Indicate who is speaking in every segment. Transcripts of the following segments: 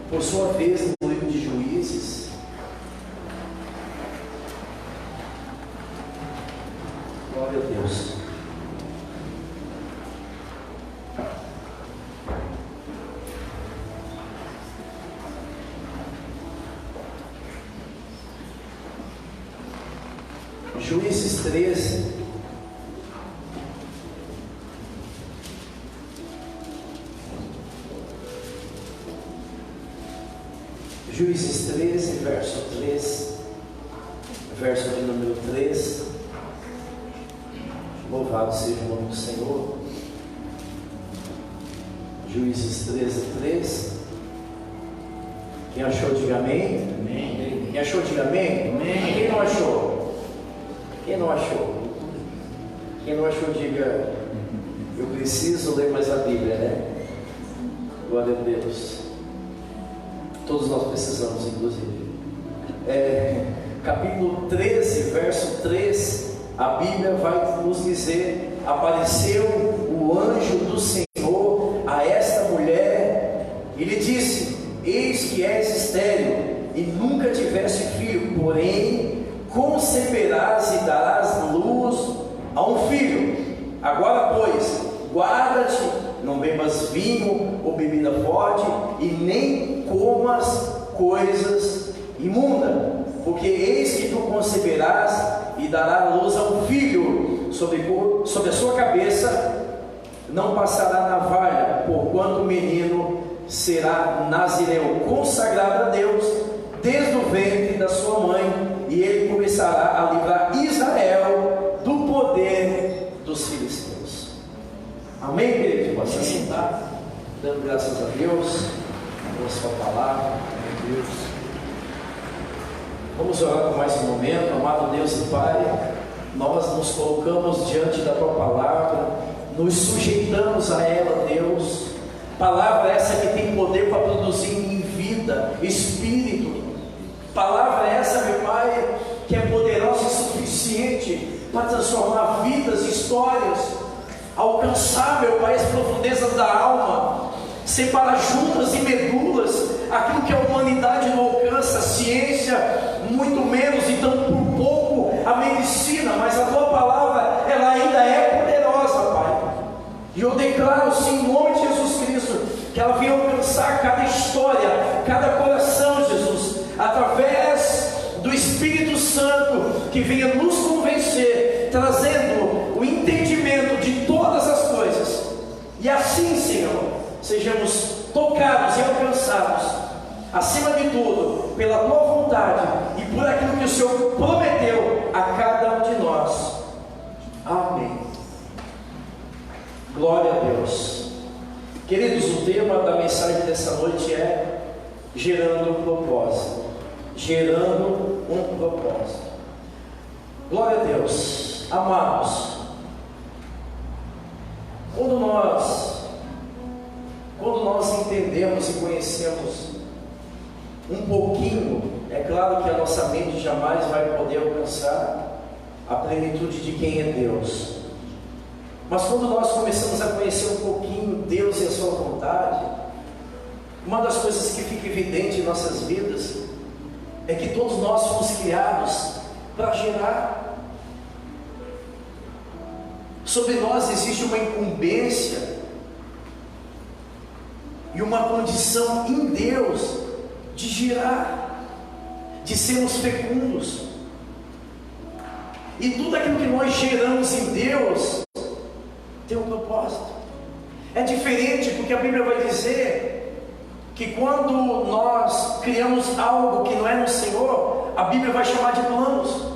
Speaker 1: Por sua vez, no livro de Juízes, glória a Deus. Juízes 13. Juízes 13, verso 3, verso de número 3. Louvado seja o nome do Senhor. Juízes 13, 3. Quem achou, diga amém.
Speaker 2: Amém.
Speaker 1: Quem achou, diga amém.
Speaker 2: Amém.
Speaker 1: Quem não achou? Quem não achou? Quem não achou, diga: eu preciso ler mais a Bíblia, né? Glória a Deus. Todos nós precisamos, inclusive. Capítulo 13, verso 3, a Bíblia vai nos dizer: apareceu o anjo do Senhor a esta mulher e lhe disse: eis que és estéril e nunca tiveste filho, porém conceberás e darás luz a um filho. Agora, pois, guarda-te, não bebas vinho ou bebida forte, e nem comas coisas imundas, porque eis que tu conceberás e darás luz a um filho, sobre a sua cabeça não passará navalha, porquanto o menino será nazireu, consagrado a Deus desde o ventre da sua mãe, e ele começará a livrar Israel do poder dos filisteus. Amém, querido? Pode se sentar, dando graças a Deus pela sua palavra. Meu Deus, vamos orar por mais um momento. Amado Deus e Pai, nós nos colocamos diante da tua palavra, nos sujeitamos a ela, Deus. Palavra essa que tem poder para produzir em vida, espírito. Palavra essa, meu Pai, que é poderosa o suficiente para transformar vidas, histórias, alcançar, meu Pai, as profundezas da alma, separar juntas e medulas, aquilo que a humanidade não alcança, a ciência muito menos, então por pouco a medicina, mas a tua palavra, ela ainda é poderosa, Pai. E eu declaro, sim, em nome de Jesus Cristo, que ela venha alcançar cada história, cada coração, Jesus, através do Espírito Santo, que venha nos convencer, trazendo o entendimento de todas as coisas, e assim, Senhor, sejamos tocados e alcançados, acima de tudo, pela tua vontade e por aquilo que o Senhor prometeu a cada um de nós. Amém. Glória a Deus. Queridos, o tema da mensagem dessa noite é gerando um propósito. Gerando um propósito. Glória a Deus. Amados, quando nós entendemos e conhecemos um pouquinho, é claro que a nossa mente jamais vai poder alcançar a plenitude de quem é Deus. Mas quando nós começamos a conhecer um pouquinho Deus e a sua vontade, uma das coisas que fica evidente em nossas vidas é que todos nós fomos criados para gerar. Sobre nós existe uma incumbência e uma condição em Deus de gerar, de sermos fecundos. E tudo aquilo que nós geramos em Deus tem um propósito. É diferente, porque a Bíblia vai dizer que quando nós criamos algo que não é no Senhor, a Bíblia vai chamar de planos.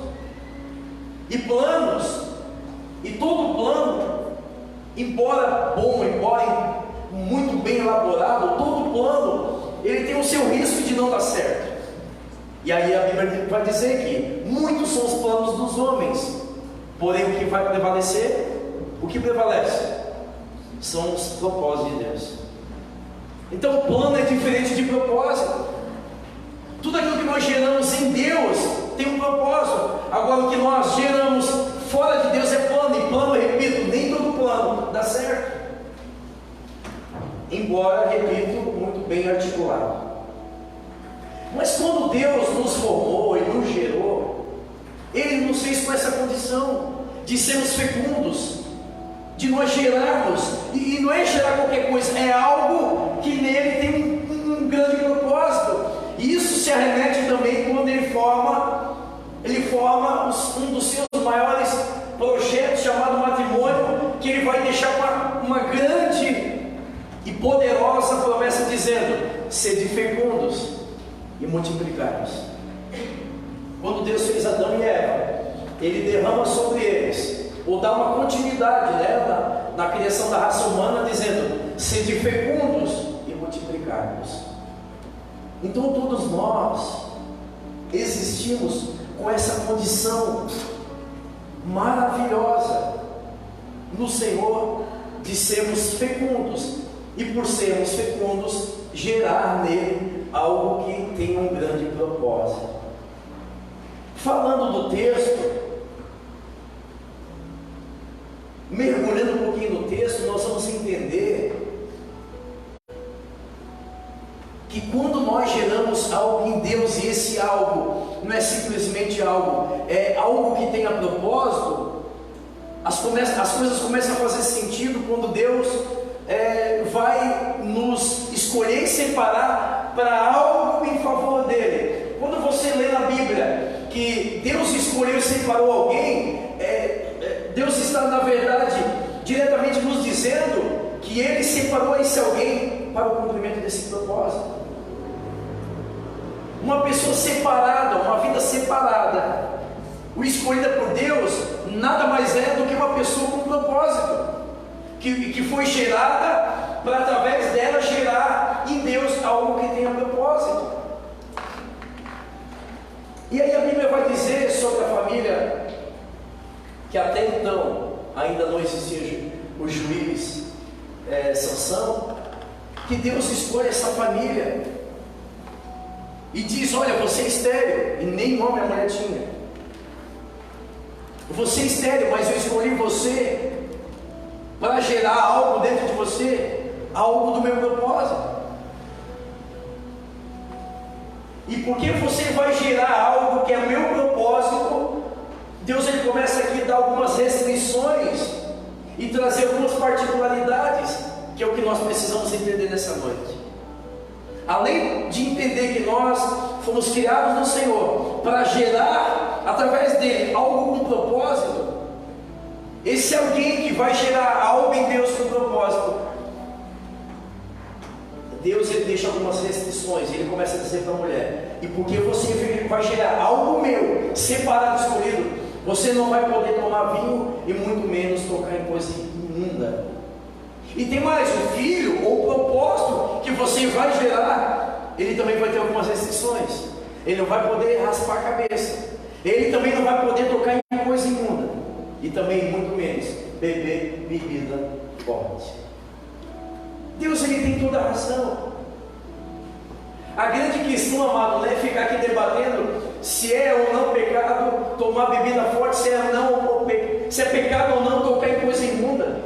Speaker 1: E planos, e todo plano, embora bom, embora muito bem elaborado, todo plano, ele tem o seu risco de não dar certo. E aí a Bíblia vai dizer que muitos são os planos dos homens, porém o que vai prevalecer, o que prevalece, são os propósitos de Deus. Então o plano é diferente de propósito. Tudo aquilo que nós geramos em Deus tem um propósito. Agora o que nós geramos fora de Deus é plano. E plano, eu repito, nem todo plano dá certo, embora, repito, muito bem articulado. Mas quando Deus nos formou e nos gerou, Ele nos fez com essa condição de sermos fecundos, de nós gerarmos, e não é gerar qualquer coisa, é algo que nele tem um grande propósito. E isso se arremete também quando Ele forma um dos seus maiores projetos, chamado matrimônio, que Ele vai deixar uma grande e poderosa promessa dizendo: sede fecundos e multiplicai-vos. Quando Deus fez Adão e Eva, Ele derrama sobre eles, ou dá uma continuidade, né, na criação da raça humana, dizendo: sede fecundos e multiplicai-vos. Então todos nós existimos com essa condição maravilhosa no Senhor de sermos fecundos, e por sermos fecundos, gerar nele algo que tem um grande propósito. Falando do texto, mergulhando um pouquinho no texto, nós vamos entender que quando nós geramos algo em Deus, e esse algo não é simplesmente algo, é algo que tenha propósito, as coisas começam a fazer sentido quando Deus vai nos escolher e separar para algo em favor dele. Quando você lê na Bíblia que Deus escolheu e separou alguém, Deus está, na verdade, diretamente nos dizendo que Ele separou esse alguém para o cumprimento desse propósito. Uma pessoa separada, uma vida separada, o escolhida por Deus, nada mais é do que uma pessoa com propósito, que foi gerada para, através dela, gerar em Deus algo que tenha propósito. E aí a Bíblia vai dizer sobre a família, que até então ainda não existia o juiz Sansão, que Deus escolhe essa família e diz: olha, você é estéril, e nem homem a mulher tinha. Você é estéril, mas eu escolhi você para gerar algo dentro de você, algo do meu propósito. E porque você vai gerar algo que é meu propósito, Deus ele começa aqui a dar algumas restrições e trazer algumas particularidades, que é o que nós precisamos entender nessa noite. Além de entender que nós fomos criados no Senhor para gerar através dele algo com propósito, esse alguém que vai gerar algo em Deus com propósito, Deus ele deixa algumas restrições, e ele começa a dizer para a mulher: e porque você vai gerar algo meu, separado, escolhido, você não vai poder tomar vinho e muito menos tocar em coisa imunda. E tem mais, o filho ou o propósito que você vai gerar, ele também vai ter algumas restrições. Ele não vai poder raspar a cabeça, ele também não vai poder tocar em coisa imunda, e também muito menos beber bebida forte. Deus ele tem toda a razão. A grande questão, amado, não é ficar aqui debatendo se é ou não pecado tomar bebida forte, se é pecado ou não tocar em coisa imunda,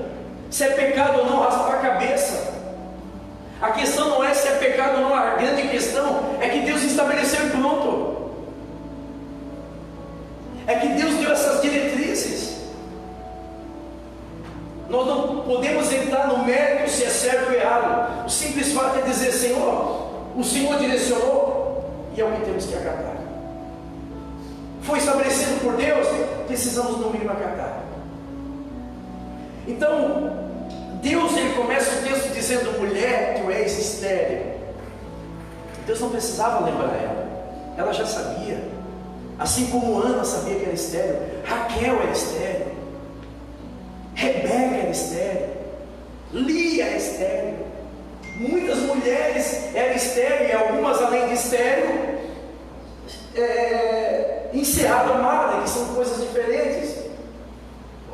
Speaker 1: se é pecado ou não raspar a cabeça. A questão não é se é pecado ou não, a grande questão é que Deus estabeleceu e pronto. É que Deus deu essas diretrizes. Nós não podemos entrar no mérito se é certo ou errado. O simples fato é dizer: Senhor, o Senhor direcionou e é o que temos que acatar. Foi estabelecido por Deus, precisamos no mínimo acatar. Então, Deus ele começa o texto dizendo: mulher, tu és estéril. Deus não precisava lembrar ela já sabia. Assim como Ana sabia que era estéril, Raquel era estéril, Rebeca era estéril, Lia era estéril, muitas mulheres eram estéril, e algumas além de estéril, encerrada a madre, que são coisas diferentes.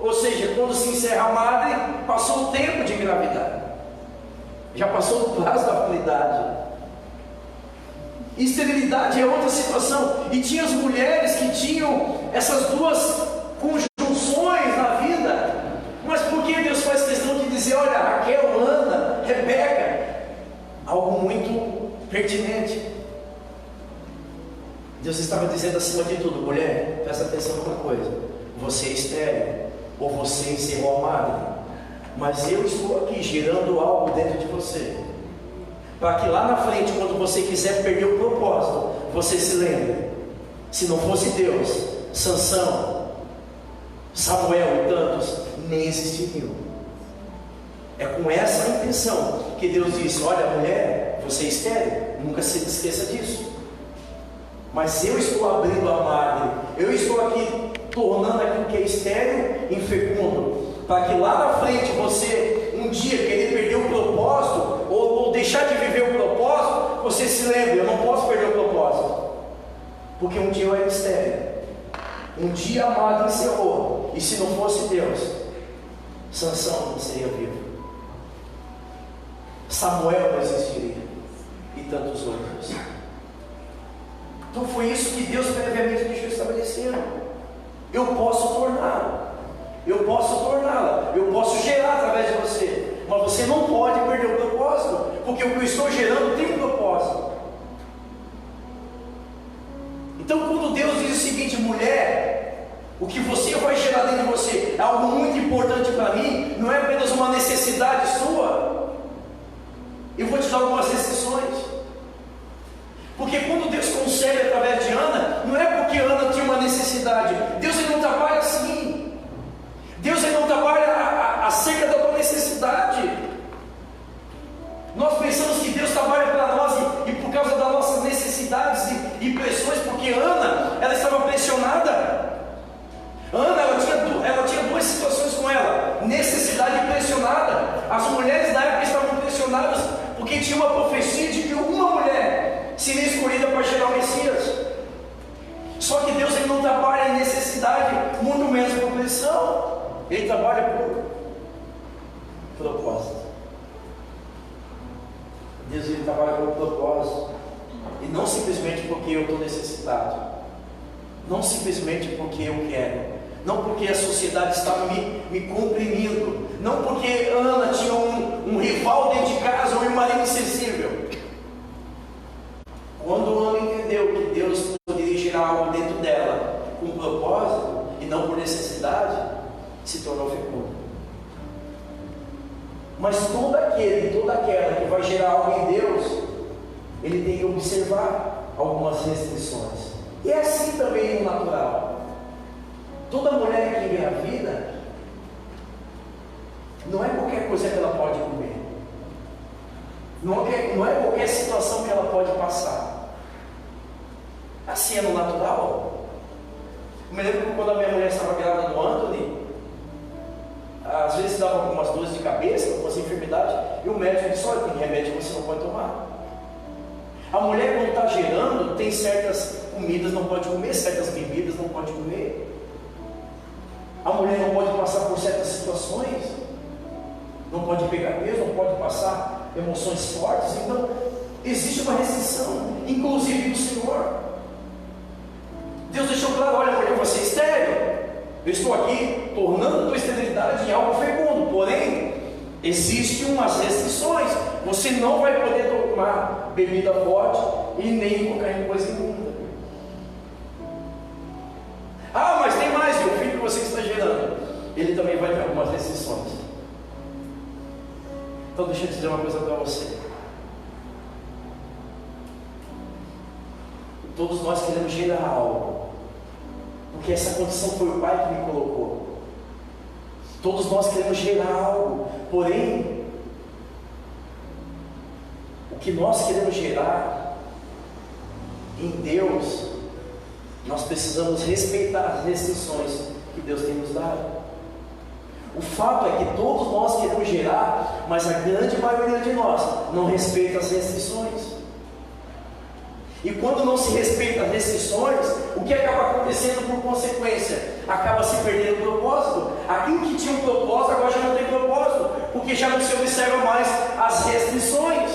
Speaker 1: Ou seja, quando se encerra a madre, passou o tempo de engravidar, já passou o prazo da validade. Esterilidade é outra situação. E tinha as mulheres que tinham essas duas conjunções na vida. Mas por que Deus faz questão de dizer: olha, Raquel, Ana, Rebeca? Algo muito pertinente. Deus estava dizendo acima de tudo: mulher, presta atenção numa coisa, você é estéril, ou você encerrou a madre, mas eu estou aqui gerando algo dentro de você, para que lá na frente, quando você quiser perder o propósito, você se lembre. Se não fosse Deus, Sansão, Samuel e tantos nem existiriam. É com essa intenção que Deus disse: olha, mulher, você é estéril, nunca se esqueça disso, mas eu estou abrindo a madre, eu estou aqui tornando aquilo que é estéril infecundo, para que lá na frente você, um dia querer perder o propósito, ou deixar de viver o propósito, você se lembre: eu não posso perder o propósito, porque um dia eu era estéril, um dia a madre encerrou, e se não fosse Deus, Sansão não seria vivo, Samuel não existiria, e tantos outros. Então foi isso que Deus previamente deixou estabelecido. Eu posso torná-la, eu posso gerar através de você, mas você não pode perder o propósito, porque o que eu estou gerando tem um propósito. Então quando Deus diz o seguinte: mulher, o que você vai gerar dentro de você é algo muito importante para mim, não é apenas uma necessidade sua. Eu vou te dar algumas restrições. Porque quando Deus concebe através de Ana, não é porque Ana tinha uma necessidade. Deus ele não trabalha assim. Deus ele não trabalha acerca da tua necessidade. Nós pensamos que Deus trabalha para nós e por causa das nossas necessidades e pressões, porque Ana, ela estava pressionada. Ana, ela tinha duas situações com ela: necessidade e pressionada. As mulheres da época estavam pressionadas porque tinha uma profecia de que uma mulher seria escolhida para gerar o Messias. Só que Deus ele não trabalha em necessidade, muito menos por pressão. Ele trabalha por propósito. Deus ele trabalha por propósito, e não simplesmente porque eu estou necessitado, não simplesmente porque eu quero, não porque a sociedade estava me comprimindo, não porque Ana tinha um rival dentro de casa, um marido insensível. Quando Ana entendeu que Deus poderia gerar algo dentro dela com propósito e não por necessidade, se tornou fecundo. Mas todo aquele e toda aquela que vai gerar algo em Deus, ele tem que observar algumas restrições. E é assim também no natural. Toda mulher que engravida, não é qualquer coisa que ela pode comer, não é qualquer situação que ela pode passar. Assim é no natural. Eu me lembro que quando a minha mulher estava grávida do Anthony, às vezes dava algumas dores de cabeça, algumas enfermidades, e o médico disse: olha, tem remédio que você não pode tomar. A mulher, quando está gerando, tem certas comidas não pode comer, certas bebidas não pode comer. A mulher não pode passar por certas situações, não pode pegar peso, não pode passar emoções fortes. Então existe uma restrição, inclusive do Senhor. Deus deixou claro: olha, mulher, você é estéril, eu estou aqui tornando a tua esterilidade em algo fecundo, porém existem umas restrições. Você não vai poder tomar bebida forte e nem qualquer coisa imunda. Ah, mas tem mais, o filho que você está gerando, ele também vai ter algumas restrições. Então deixa eu dizer uma coisa para você. Todos nós queremos gerar algo, porque essa condição foi o Pai que me colocou. Todos nós queremos gerar algo, porém o que nós queremos gerar em Deus, nós precisamos respeitar as restrições que Deus tem nos dado. O fato é que todos nós queremos gerar, mas a grande maioria de nós não respeita as restrições. E quando não se respeita as restrições, o que acaba acontecendo por consequência? Acaba se perdendo o propósito. Aquilo que tinha um propósito, agora já não tem propósito, porque já não se observa mais as restrições.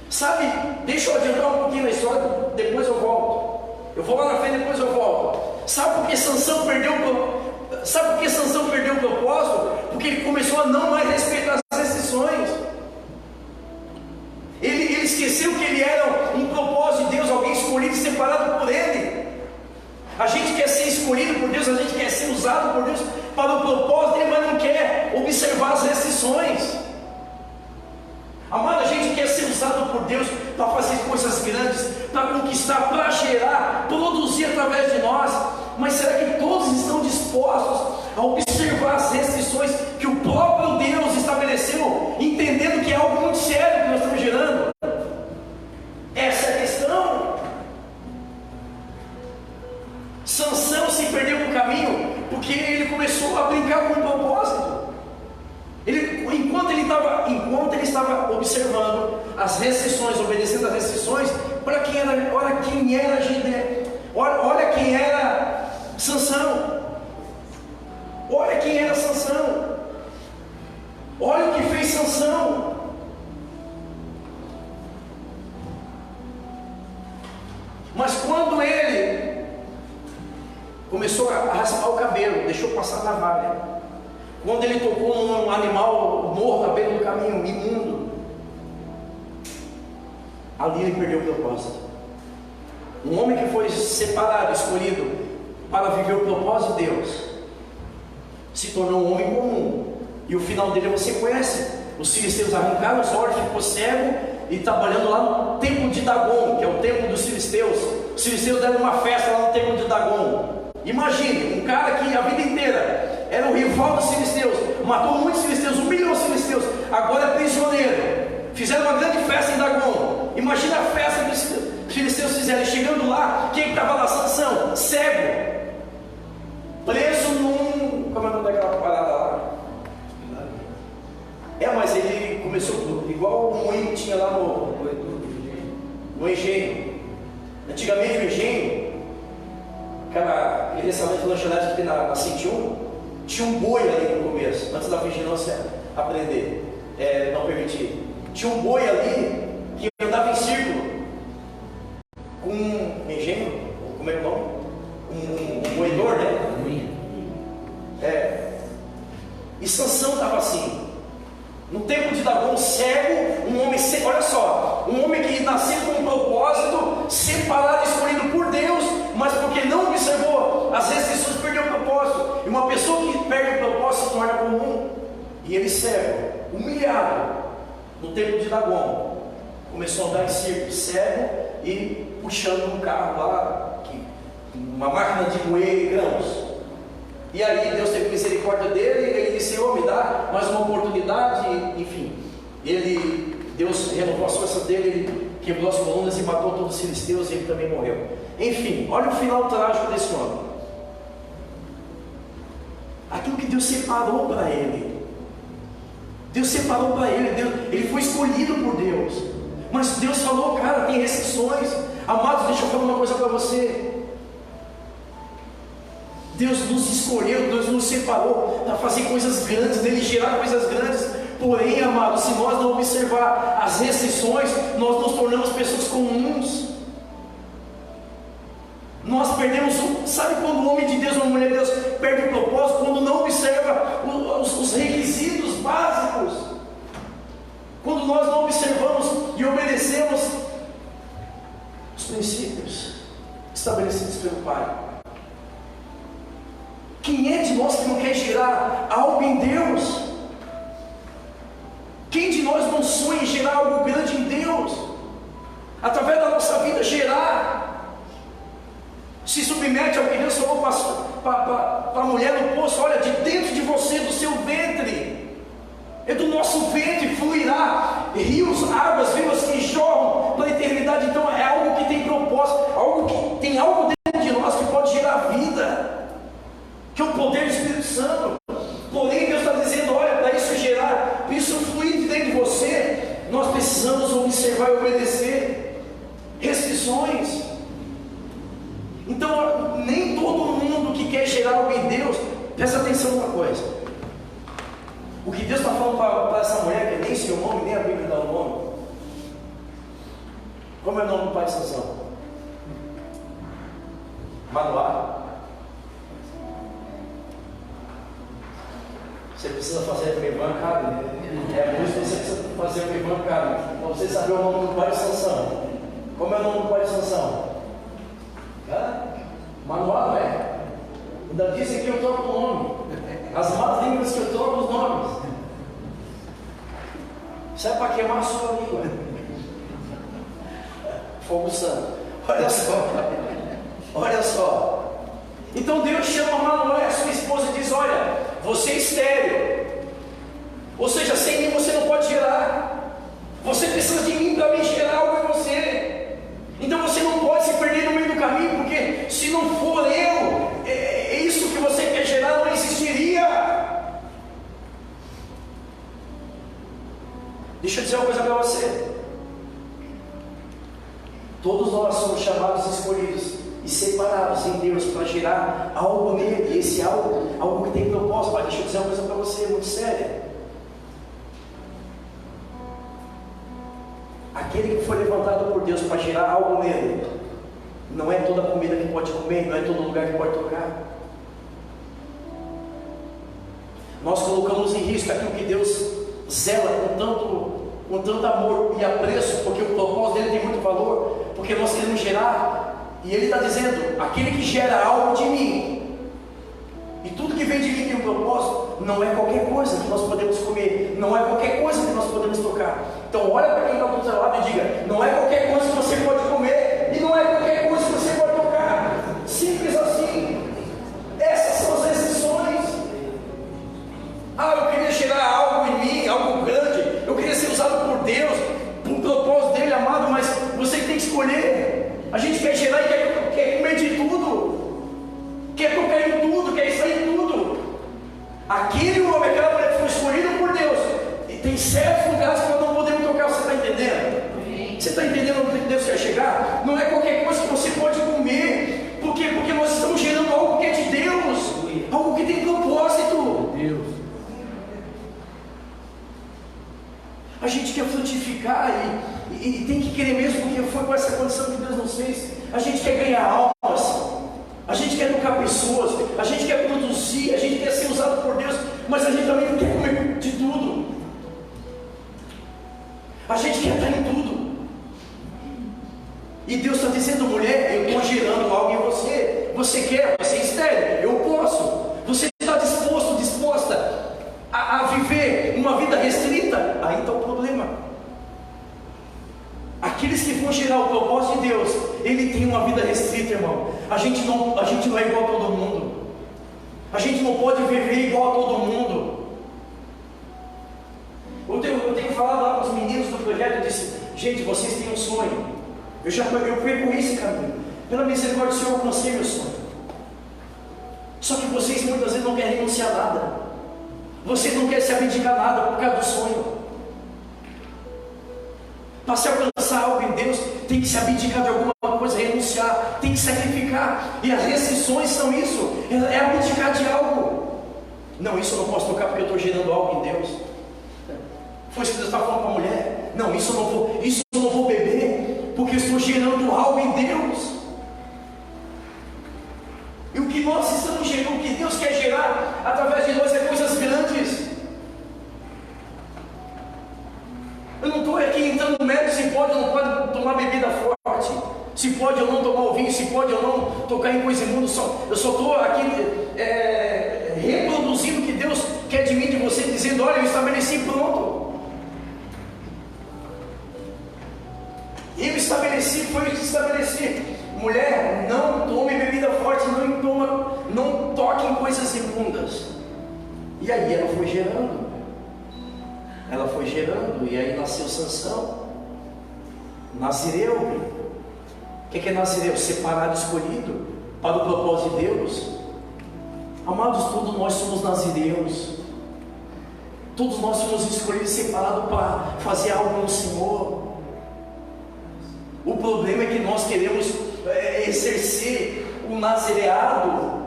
Speaker 1: Sabe, deixa eu adiantar um pouquinho na história, depois eu volto. Eu vou lá na frente, depois eu volto. Sabe por que Sansão perdeu o propósito? Porque ele começou a não mais respeitar as restrições. Ele esqueceu que ele era um propósito de Deus, alguém escolhido e separado por Ele. A gente quer ser escolhido por Deus, a gente quer ser usado por Deus para o propósito dele, mas não quer observar as restrições. Amado, a gente quer ser usado por Deus para fazer coisas grandes, para conquistar, para gerar, produzir através de nós. Mas será que todos estão dispostos a observar as restrições que o próprio Deus estabeleceu, entendendo que é algo muito sério que nós estamos gerando? Essa é a questão. Sansão se perdeu no caminho porque ele começou a brincar com o propósito. Enquanto ele estava observando as restrições, obedecendo às restrições, olha quem era Gideão, olha quem era Sansão, olha quem era Sansão, olha o que fez Sansão. Mas quando ele começou a raspar o cabelo, deixou passar a navalha, quando ele tocou num animal morto à beira do caminho, imundo, ali ele perdeu o propósito. Um homem que foi separado, escolhido para viver o propósito de Deus, se tornou um homem comum. E o final dele você conhece. Os filisteus arrancaram os olhos, ficou cego e trabalhando lá no templo de Dagon, que é o templo dos filisteus. Os filisteus deram uma festa lá no templo de Dagon. Imagine, um cara que a vida inteira era o rival dos filisteus, matou muitos filisteus, humilhou os filisteus, agora é prisioneiro. Fizeram uma grande festa em Dagon. Imagina a festa que os filisteus fizeram. Chegando lá, quem estava lá? Sansão, cego, preso num... como é o nome daquela parada lá? Mas ele começou igual o moinho que tinha lá no engenho. Antigamente o engenho, aquele restaurante de lanchonete que tem na 101, tinha um boi ali no começo, antes da vigilância aprender, não permitir. Tinha um boi ali que andava em círculo, com um engenho, como é o nome? Um moedor, né? E Sansão estava assim, no templo de Dagon, cego, um homem cego, olha só, um homem que nasceu com um propósito, separado, escolhido por Deus, mas porque não observou as restrições, perdeu o propósito. E uma pessoa que perde o propósito se torna comum. E ele cego, humilhado, no templo de Dagon, começou a andar em círculo, cego e puxando um carro lá, uma máquina de moer grãos. E aí Deus teve misericórdia dele, e ele disse: Senhor, me dá mais uma oportunidade. Enfim, Deus renovou as forças dele, ele quebrou as colunas e matou todos os filisteus, e ele também morreu. Enfim, olha o final trágico desse homem. Aquilo que Deus separou para ele, Deus separou para ele, ele foi escolhido por Deus, mas Deus falou: cara, tem restrições. Amados, deixa eu falar uma coisa para você. Deus nos escolheu, Deus nos separou para fazer coisas grandes, dele gerar coisas grandes. Porém, amados, se nós não observar as restrições, nós nos tornamos pessoas comuns. Nós perdemos, sabe quando o homem de Deus, uma mulher de Deus perde o propósito? Quando não observa os requisitos básicos. Quando nós não observamos e obedecemos os princípios estabelecidos pelo Pai. Quem é de nós que não quer gerar algo em Deus? Quem de nós não sonha em gerar algo grande em Deus? Através da nossa vida gerar. Se submete ao que Deus falou para a mulher no poço: olha, de dentro de você, do seu ventre, do nosso ventre fluirá rios, águas vivas que jorram para a eternidade. Então é algo que tem propósito, tem algo dentro de nós que pode gerar vida, que é o poder do Espírito Santo. Porém, Deus está dizendo: olha, para isso gerar, para isso fluir de dentro de você, nós precisamos observar e obedecer restrições. Então, nem todo mundo que quer gerar algo em Deus, presta atenção numa coisa. O que Deus está falando para essa mulher, que nem seu nome, nem a Bíblia dá o nome. Como é o nome do pai de Sansão? Manoá. Você precisa fazer a bancada. É por isso que você precisa fazer a bancada. Para você saber o nome do pai de Sansão. Como é o nome do pai de Sansão? Manual, não é? Ainda dizem que eu troco o nome. As más línguas que eu troco os nomes. Isso é para queimar a sua língua. Fogo santo. Olha só. Olha só. Então Deus chama Manoé, a sua esposa, e diz: olha, você é estéril. Ou seja, sem mim você não pode gerar. Você precisa de mim para me gerar algo em você. Então você não pode se perder no meio do caminho, porque se não for eu, isso que você quer gerar não existiria. Deixa eu dizer uma coisa para você. Todos nós somos chamados, escolhidos e separados em Deus para gerar algo nele. E esse algo que tem propósito. Mas deixa eu dizer uma coisa para você, muito séria. Aquele que foi levantado por Deus para gerar algo nele, não é toda comida que pode comer, não é todo lugar que pode tocar. Nós colocamos em risco aquilo que Deus zela com tanto amor e apreço, porque o propósito dele tem muito valor, porque nós queremos gerar, e ele está dizendo: aquele que gera algo de mim, e tudo que vem de mim tem um propósito, não é qualquer coisa que nós podemos comer, não é qualquer coisa que nós podemos tocar. Então olha para quem está do seu lado e diga: não é qualquer coisa que você pode comer, e não é qualquer coisa que você pode tocar. Simples assim. Essas são as exceções. Eu queria gerar algo em mim, algo grande, eu queria ser usado por Deus, por um propósito dele, amado, mas você tem que escolher. A gente quer gerar e quer comer de tudo, quer tocar em tudo, quer estar em tudo. Aquele homem, aquela mulher que foi escolhida por Deus, e tem certos lugares que nós não podemos tocar. Você está entendendo? Você está entendendo onde Deus quer chegar? Não é qualquer coisa que você pode comer. Por quê? Porque nós estamos gerando algo que é de Deus, algo que tem propósito. Deus. A gente quer frutificar e tem que querer mesmo, porque foi com essa condição que Deus nos fez. A gente quer ganhar almas, a gente quer tocar pessoas, a gente quer produzir, a gente quer ser usado por Deus, mas a gente também não quer comer de tudo. A gente quer estar em tudo. E Deus está dizendo: mulher, eu estou gerando algo em você. Você quer, você é estéril, eu posso. Você está disposta a viver uma vida restrita? Aí está o problema. Aqueles que vão gerar o propósito de Deus, ele tem uma vida restrita, irmão. A gente não é igual a todo mundo. A gente não pode viver igual a todo mundo. Eu tenho falado lá com os meninos do projeto, eu disse: gente, vocês têm um sonho. Eu percorri esse caminho. Pela misericórdia do Senhor, eu alcancei meu sonho. Só que vocês muitas vezes não querem renunciar a nada. Você não quer se abdicar nada por causa do sonho. Para se alcançar algo em Deus, tem que se abdicar de alguma coisa, renunciar, tem que sacrificar. E as restrições são isso, é abdicar de algo. Não, isso eu não posso tocar porque eu estou gerando algo em Deus. Foi isso que Deus está falando para a mulher. Não, isso eu não vou beber, porque eu estou gerando algo em Deus. E o que nós estamos gerando, o que Deus quer gerar através de nós é coisas grandes. Eu não estou aqui entrando no mérito se pode ou não pode tomar bebida forte, se pode ou não tomar o vinho, se pode ou não tocar em coisa imunda. Eu só estou aqui reproduzindo o que Deus quer de mim, de você, dizendo: olha, eu estabeleci, pronto. Eu estabeleci, foi eu que estabeleci. Mulher, não tome bebida forte, não toque em coisas imundas. E aí ela foi gerando. E aí nasceu Sansão, Nazireu. O que é Nazireu? Separado, escolhido para o propósito de Deus. Amados, todos nós somos nazireus. Todos nós somos escolhidos e separados para fazer algo no Senhor. O problema é que nós queremos exercer o nazireado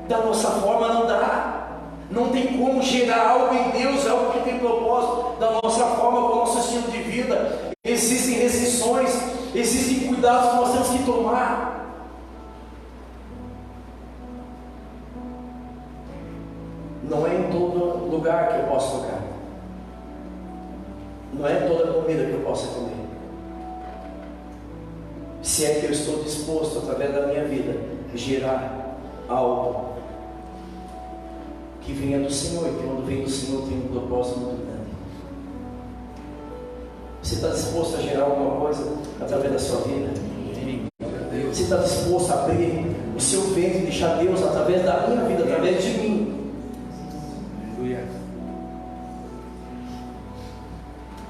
Speaker 1: da nossa forma. Não dá. Não tem como gerar algo em Deus, algo que tem propósito da nossa forma, com o nosso estilo de vida. Existem restrições, existem cuidados que nós temos que tomar. Não é em todo lugar que eu posso tocar. Não é toda comida que eu possa comer. Se é que eu estou disposto, através da minha vida, gerar algo que venha do Senhor, e que quando vem do Senhor tem um propósito muito grande. Você está disposto a gerar alguma coisa através da sua vida? Você está disposto a abrir o seu ventre e deixar Deus através da minha vida, através de mim?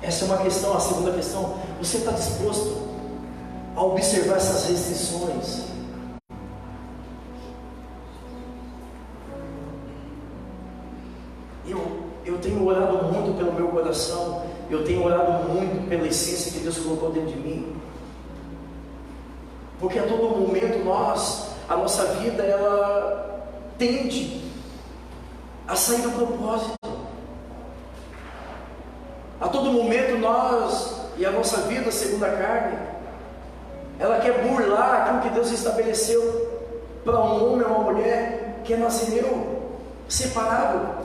Speaker 1: Essa é uma questão. A segunda questão: você está disposto a observar essas restrições? Eu tenho orado muito pelo meu coração, eu tenho orado muito pela essência que Deus colocou dentro de mim, porque a todo momento a nossa vida, ela tende a sair do propósito. A todo momento e a nossa vida segundo a carne, ela quer burlar aquilo que Deus estabeleceu para um homem ou uma mulher que nasceu separado,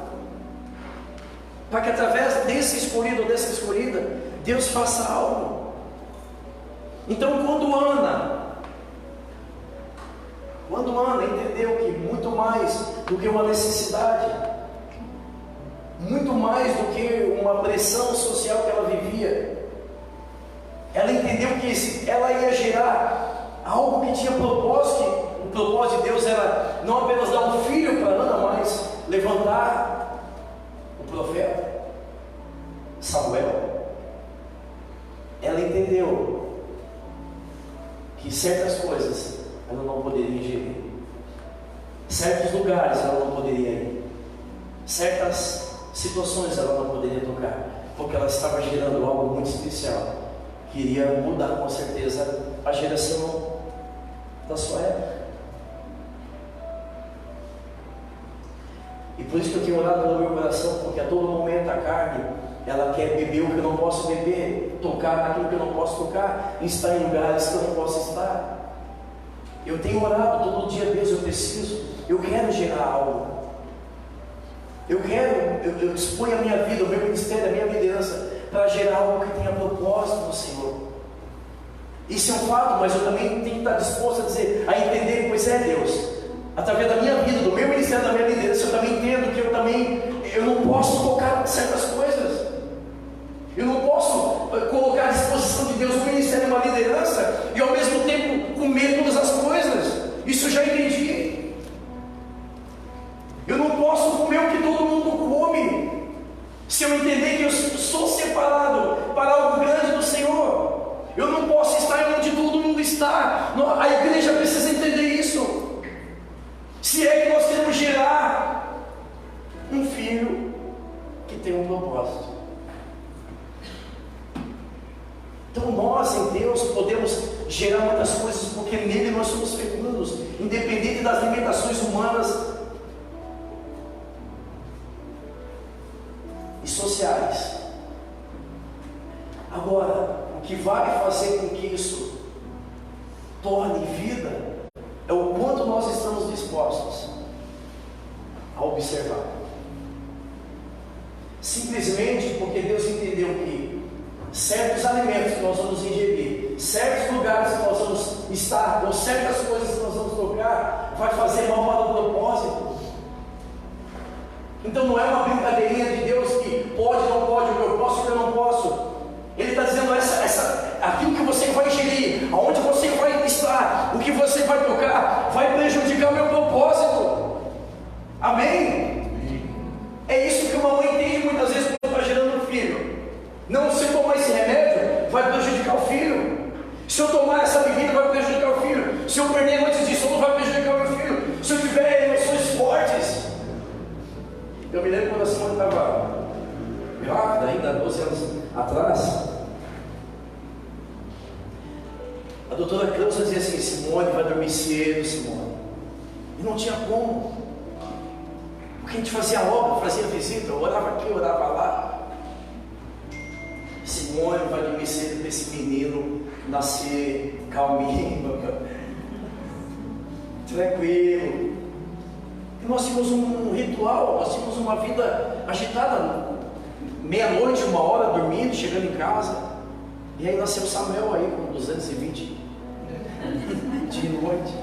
Speaker 1: para que através desse escolhido ou dessa escolhida, Deus faça algo. Então quando Ana entendeu que muito mais do que uma necessidade, muito mais do que uma pressão social que ela vivia, ela entendeu que ela ia gerar algo que tinha propósito. O propósito de Deus era não apenas dar um filho para Ana, mas levantar o profeta Samuel. Ela entendeu que certas coisas ela não poderia ingerir, certos lugares ela não poderia ir, certas situações ela não poderia tocar, porque ela estava gerando algo muito especial, que iria mudar com certeza a geração da sua época. E por isso que eu tenho orado no meu coração, porque a todo momento a carne, ela quer beber o que eu não posso beber, tocar naquilo que eu não posso tocar, estar em lugares que eu não posso estar. Eu tenho orado todo dia: Deus, eu quero gerar algo. Eu disponho a minha vida, o meu ministério, a minha liderança, para gerar algo que tenha propósito no Senhor. Isso é um fato, mas eu também tenho que estar disposto a entender, pois é, Deus, através da minha vida, do meu ministério, da minha liderança, eu também entendo que eu não posso tocar certas coisas. Eu não posso colocar à disposição de Deus um ministério e uma liderança e ao mesmo tempo comer todas as coisas. Isso eu já entendi. Eu não posso comer o que todo mundo come, se eu entender que eu sou separado para algo grande do Senhor. Eu não posso estar onde todo mundo está. A igreja precisa entender isso. Se é que nós queremos gerar um filho que tem um propósito. Então nós em Deus podemos gerar muitas coisas, porque nele nós somos fecundos, independente das limitações humanas e sociais. Agora, o que vai fazer com que isso torne vida é o quanto nós estamos dispostos a observar. Simplesmente porque Deus entendeu que certos alimentos que nós vamos ingerir, certos lugares que nós vamos estar, ou certas coisas que nós vamos tocar, vai fazer mal para o propósito. Então não é uma brincadeirinha de Deus que pode, não pode, o que eu posso, o que eu não posso. Ele está dizendo aquilo que você vai ingerir, aonde você vai estar, o que você vai tocar, vai prejudicar o meu propósito. Amém? É isso que uma mãe entende muitas vezes quando está gerando um filho. Não, se eu tomar esse remédio, vai prejudicar o filho. Se eu tomar essa bebida, vai prejudicar o filho. Se eu perder noites de sono, vai prejudicar o meu filho. Se eu tiver emoções fortes. Eu me lembro quando a Simone estava grávida, ainda 12 anos atrás. A doutora Cleusa dizia assim: Simone, vai dormir cedo, Simone. E não tinha como. Porque a gente fazia obra, fazia visita, eu orava aqui, eu orava lá. Simone, vai dormir cedo para esse menino nascer calminho, tranquilo. E nós tínhamos um ritual, nós tínhamos uma vida agitada, meia-noite, 1h dormindo, chegando em casa. E aí nasceu Samuel aí com 220 de noite.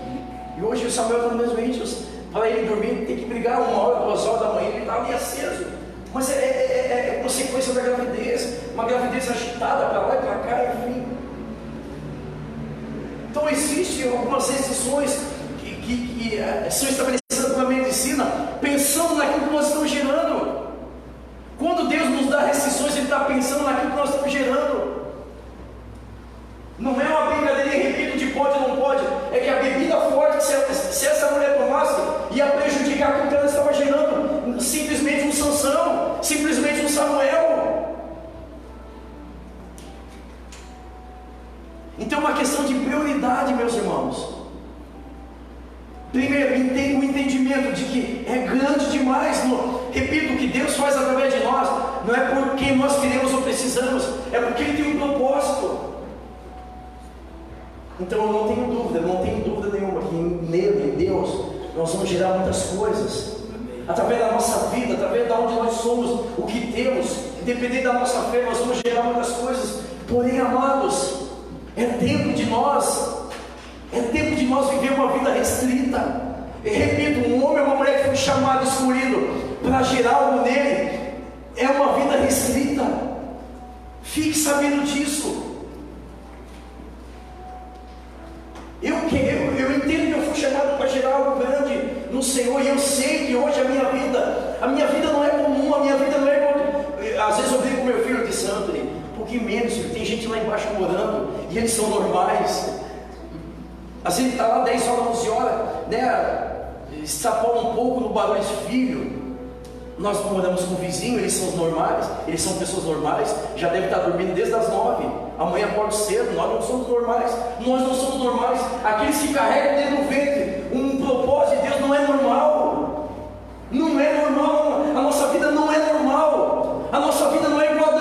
Speaker 1: E hoje o Samuel está no mesmo ritmo. Para ele dormir, tem que brigar 1h, 2h da manhã, ele está ali aceso. Mas é consequência da gravidez, uma gravidez agitada para lá e para cá, enfim. Então existem algumas restrições que são estabelecidas pela medicina, pensando naquilo que nós estamos gerando. Quando Deus nos dá restrições, Ele está pensando naquilo que nós estamos gerando. Não é uma brincadeirinha, repito, de pode ou não pode. É que a bebida forte, se essa mulher tomasse, ia prejudicar aquilo que ela estava gerando. Simplesmente um Sansão, simplesmente um Samuel. Então é uma questão de prioridade, meus irmãos. Primeiro, o entendimento de que é grande demais. Repito, o que Deus faz através de nós não é porque nós queremos ou precisamos, é porque Ele tem um propósito. Então eu não tenho dúvida nenhuma que nele, em Deus, nós vamos gerar muitas coisas. Através da nossa vida, através de onde nós somos, o que temos, independente da nossa fé, nós vamos gerar muitas coisas. Porém, amados, é tempo de nós viver uma vida restrita. E repito, um homem ou uma mulher que foi chamado, escolhido para gerar algo nele, é uma vida restrita. Fique sabendo disso. Eu entendo que eu fui chamado para gerar algo grande no Senhor, e eu sei que hoje a minha vida não é comum, a minha vida não é igual. Às vezes eu brinco com meu filho de santo, um pouquinho menos, tem gente lá embaixo morando, e eles são normais. Às vezes ele está lá 10 horas, 11 horas, né, extrapola um pouco no barulho de filho. Nós moramos com o vizinho, eles são os normais, eles são pessoas normais, já devem estar dormindo desde as 9, amanhã acorda cedo. Nós não somos normais, aqueles que carregam dentro do ventre um propósito de Deus não é normal, a nossa vida não é normal, a nossa vida não é igual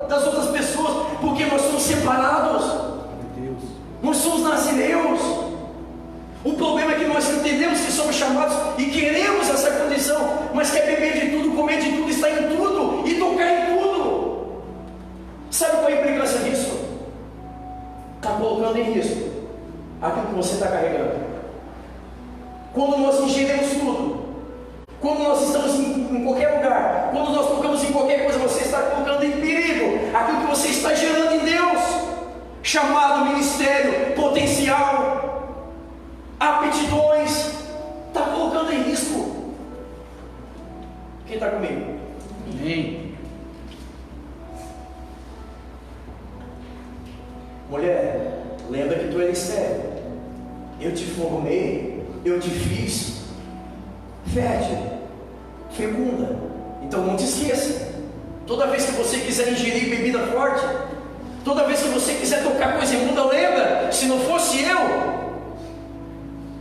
Speaker 1: das outras pessoas, porque nós somos separados, nós somos nazireus. O problema é que nós entendemos que somos chamados e queremos essa condição, mas quer beber de tudo, comer de tudo, estar em tudo e tocar em tudo. Sabe qual é a implicância disso? Está colocando em risco aquilo que você está carregando. Quando nós ingerimos tudo, quando nós estamos em qualquer lugar, quando nós tocamos em qualquer coisa, você está colocando em perigo aquilo que você está gerando em Deus. Chamado, ministério, potencial, aptidões, está colocando em risco. Quem está comigo?
Speaker 2: Amém.
Speaker 1: Mulher, lembra que tu é estéril. Eu te formei, eu te fiz fértil, fecunda. Então não te esqueça. Toda vez que você quiser ingerir bebida forte, toda vez que você quiser tocar coisa imunda, lembra, se não fosse eu,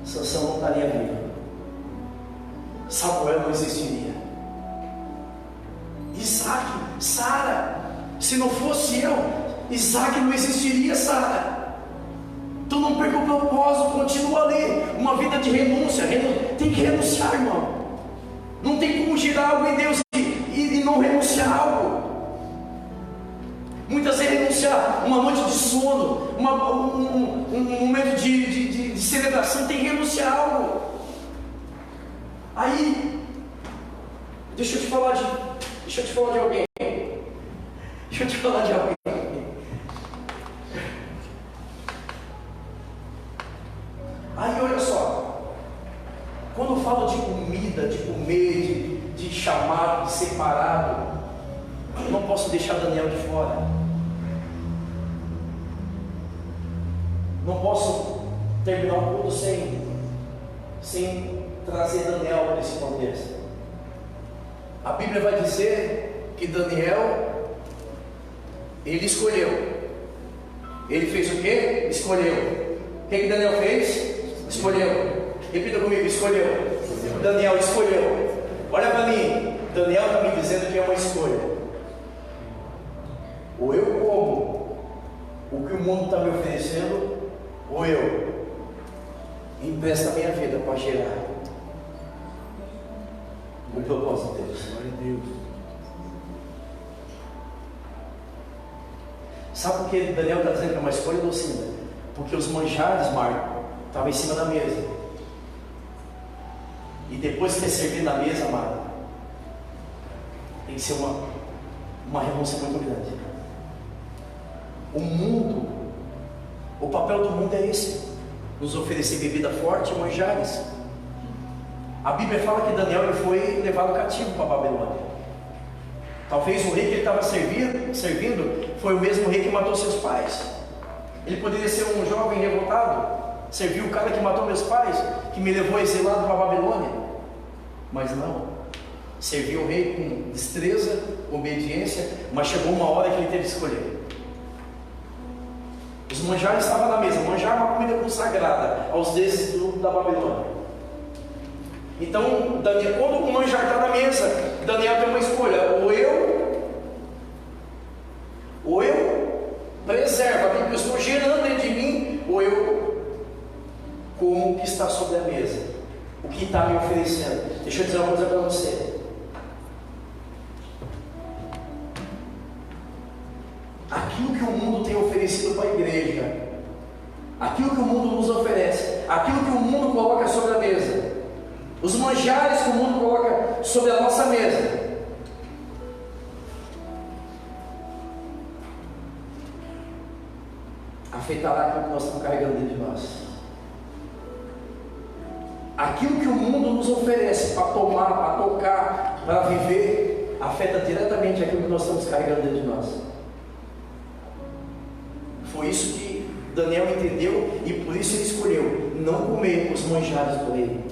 Speaker 1: Sansão não estaria vivo, Samuel não existiria, Isaac, Sara, se não fosse eu, Isaac não existiria, Sara. Então não perca o propósito, continua ali, uma vida de renúncia, tem que renunciar, irmão. Não tem como girar algo em Deus e não renunciar algo. Muitas vezes renunciar uma noite de sono, um momento de celebração, tem que renunciar algo. Aí, deixa eu te falar de alguém. Aí olha só, quando eu falo de comida, de comer, de chamado, de separado, eu não posso deixar Daniel de fora. Não posso terminar um culto sem trazer Daniel para esse contexto. A Bíblia vai dizer que Daniel, ele escolheu. Ele fez o quê? Escolheu. O que Daniel fez? Escolheu. Repita comigo, escolheu. Daniel escolheu. Olha para mim, Daniel está me dizendo que é uma escolha. Ou eu como o que o mundo está me oferecendo, ou eu empresto a minha vida para gerar. O propósito de Deus.
Speaker 2: Glória a Deus.
Speaker 1: Sabe por que Daniel está dizendo que é uma escolha, Lucinda? Porque os manjares, Marco, estavam em cima da mesa. E depois que é servido na mesa, amado, tem que ser uma renúncia muito grande. O mundo, o papel do mundo é esse: nos oferecer bebida forte e manjares. A Bíblia fala que Daniel ele foi levado cativo para a Babilônia. Talvez o rei que ele estava servindo foi o mesmo rei que matou seus pais. Ele poderia ser um jovem revoltado, serviu o cara que matou meus pais, que me levou exilado para a Babilônia. Mas não, serviu o rei com destreza, obediência, mas chegou uma hora que ele teve que escolher. Os manjares estavam na mesa. Manjar é uma comida consagrada aos deuses da Babilônia. Então, Daniel, quando o manjar está na mesa, Daniel tem uma escolha: ou eu preservo aquilo que eu estou gerando dentro de mim, ou eu como o que está sobre a mesa, o que está me oferecendo. Deixa eu dizer uma coisa para você: aquilo que o mundo tem oferecido para a igreja, aquilo que o mundo nos oferece, aquilo que o mundo coloca sobre a mesa, os manjares que o mundo coloca sobre a nossa mesa, afetará aquilo que nós estamos carregando dentro de nós. Aquilo que o mundo nos oferece para tomar, para tocar, para viver, afeta diretamente aquilo que nós estamos carregando dentro de nós. Foi isso que Daniel entendeu, e por isso ele escolheu não comer os manjares do rei,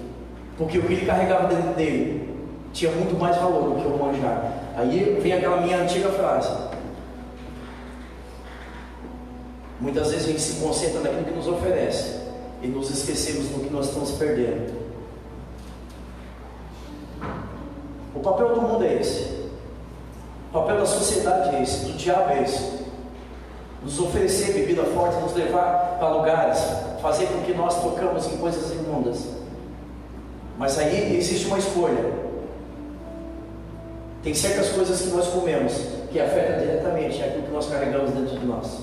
Speaker 1: porque o que ele carregava dentro dele tinha muito mais valor do que o manjar. Aí vem aquela minha antiga frase: muitas vezes a gente se concentra naquilo que nos oferece e nos esquecemos do que nós estamos perdendo. O papel do mundo é esse, o papel da sociedade é esse, do diabo é esse: nos oferecer bebida forte, nos levar para lugares, fazer com que nós tocamos em coisas imundas. Mas aí existe uma escolha. Tem certas coisas que nós comemos que afetam diretamente aquilo que nós carregamos dentro de nós.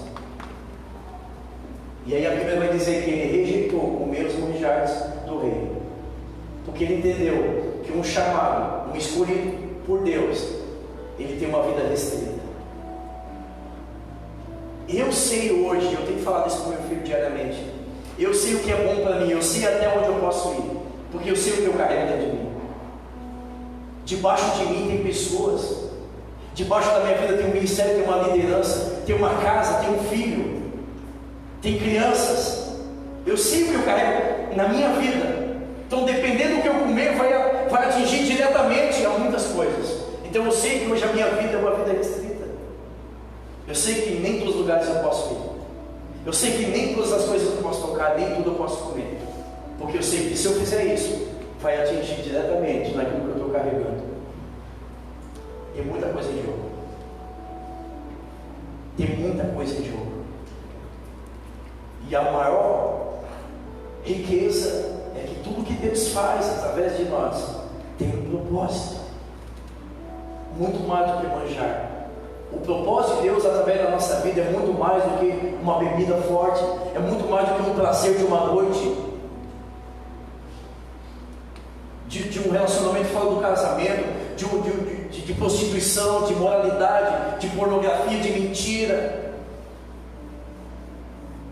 Speaker 1: E aí a Bíblia vai dizer que ele rejeitou comer os manjares do rei, porque ele entendeu que um chamado, um escolhido por Deus, ele tem uma vida restrita. Eu sei hoje, eu tenho que falar isso com meu filho diariamente, eu sei o que é bom para mim, eu sei até onde eu posso ir, porque eu sei o que eu carrego dentro de mim. Debaixo de mim tem pessoas, debaixo da minha vida tem um ministério, tem uma liderança, tem uma casa, tem um filho, tem crianças. Eu sei o que eu carrego na minha vida. Então, dependendo do que eu comer, vai atingir diretamente a muitas coisas. Então eu sei que hoje a minha vida é uma vida restrita. Eu sei que nem todos os lugares eu posso ir. Eu sei que nem todas as coisas eu posso tocar, nem tudo eu posso comer. Porque eu sei que se eu fizer isso, vai atingir diretamente naquilo que eu estou carregando. Tem muita coisa em jogo. Tem muita coisa em jogo. E a maior riqueza é que tudo que Deus faz através de nós tem um propósito. Muito mais do que manjar. O propósito de Deus através da nossa vida é muito mais do que uma bebida forte, é muito mais do que um prazer de uma noite, de um relacionamento fora do casamento, de prostituição, de moralidade, de pornografia, de mentira.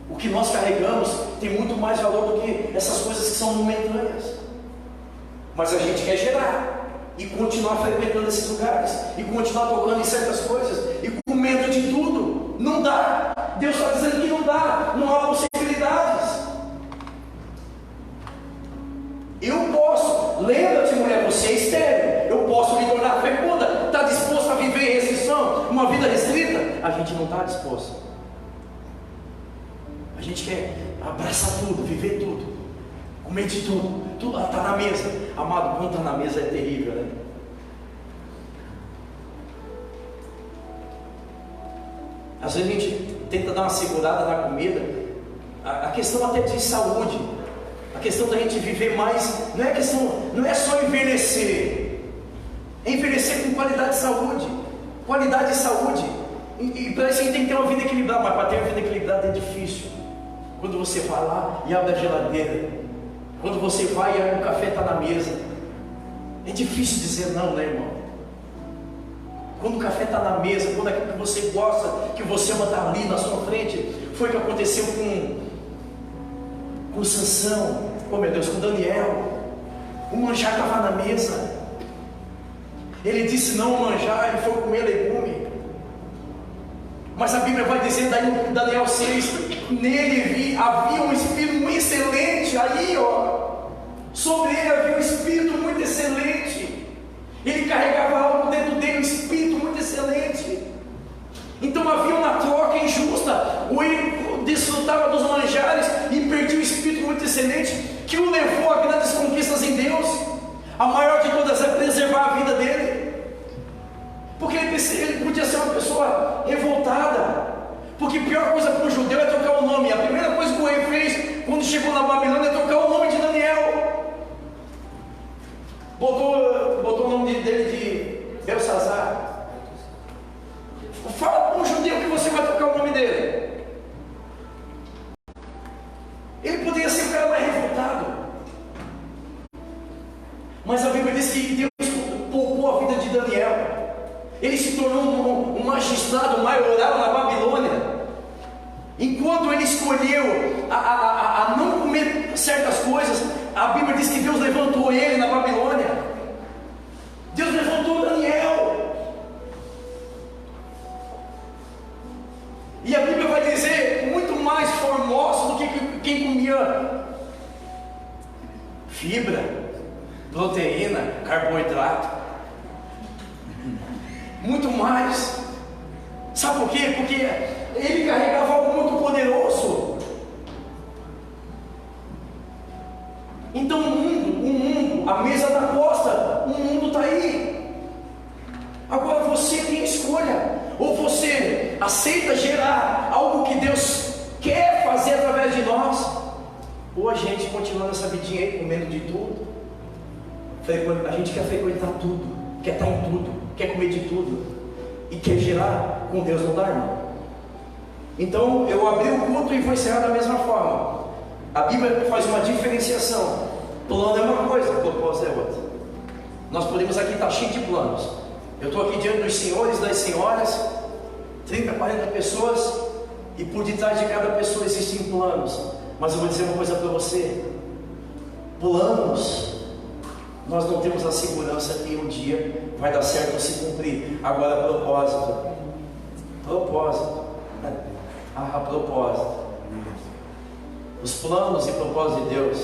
Speaker 1: O que nós carregamos tem muito mais valor do que essas coisas que são momentâneas. Mas a gente quer gerar e continuar frequentando esses lugares, e continuar tocando em certas coisas, e com medo de tudo. Não dá. Deus está dizendo que não dá, não há possibilidades. Eu posso, lembra-te, mulher, você é estéril, eu posso me tornar fecunda. Está disposto a viver em restrição, uma vida restrita? A gente não está disposto. A gente quer abraçar tudo, viver tudo, comer de tudo, tudo está na mesa. Amado, quando está na mesa é terrível, né? Às vezes a gente tenta dar uma segurada na comida. A questão até de saúde, a questão da gente viver mais, não é só envelhecer, envelhecer com qualidade de saúde. Qualidade de saúde. E para isso a gente tem que ter uma vida equilibrada, mas para ter uma vida equilibrada é difícil. Quando você vai lá e abre a geladeira, quando você vai e o café está na mesa, é difícil dizer não, né, irmão? Quando o café está na mesa, quando aquilo que você gosta, que você ama está ali na sua frente, foi o que aconteceu com Sansão, oh meu Deus, com Daniel. O manjar estava na mesa, ele disse não ao manjar, ele foi comer legume. Mas a Bíblia vai dizer daí em Daniel 6, nele havia um espírito muito excelente, aí ó, sobre ele havia um espírito muito excelente, ele carregava algo dentro dele, um espírito muito excelente. Então havia uma troca injusta, ou ele desfrutava dos manjares e perdia o espírito muito excelente, que o levou a grandes conquistas em Deus. A maior de todas é preservar a vida dele, porque ele podia ser uma pessoa revoltada, porque a pior coisa para um judeu é trocar o nome. A primeira coisa que o rei fez quando chegou na Babilônia é trocar o nome de Daniel, botou o nome dele de Belsazar. Fala para um judeu que você vai trocar o nome dele. Ele poderia ser o cara mais revoltado, mas a Bíblia diz que Deus poupou a vida de Daniel. Ele se tornou um magistrado, um maioral na Babilônia. Enquanto ele escolheu a não comer certas coisas, a Bíblia diz que Deus levantou ele na Babilônia. Deus levantou Daniel. E a Bíblia vai dizer muito mais formoso do que quem comia fibra, proteína, carboidrato. Muito mais. Sabe por quê? Porque ele carregava algo muito poderoso. Então o mundo, a mesa está posta, o mundo está aí. Agora você tem escolha. Ou você aceita gerar algo que Deus quer fazer através de nós, ou a gente continua nessa vidinha aí comendo de tudo. A gente quer frequentar tudo, quer estar em tudo, quer comer de tudo, e quer gerar com Deus, não dá, irmão? Então eu abri o culto e vou encerrar da mesma forma. A Bíblia faz uma diferenciação. Plano é uma coisa, propósito é outra. Nós podemos aqui estar cheio de planos. Eu estou aqui diante dos senhores, das senhoras, 30, 40 pessoas, e por detrás de cada pessoa existem planos. Mas eu vou dizer uma coisa para você: planos, nós não temos a segurança que um dia vai dar certo se cumprir. Agora, propósito. Os planos e propósitos de Deus,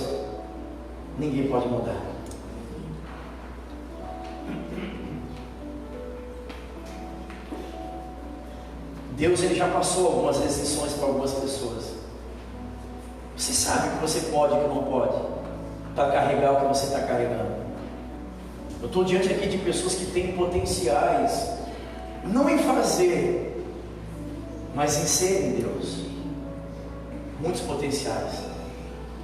Speaker 1: ninguém pode mudar. Deus, ele já passou algumas restrições para algumas pessoas. Você sabe o que você pode e o que não pode, para carregar o que você está carregando. Eu estou diante aqui de pessoas que têm potenciais, não em fazer, mas em ser em Deus. Muitos potenciais.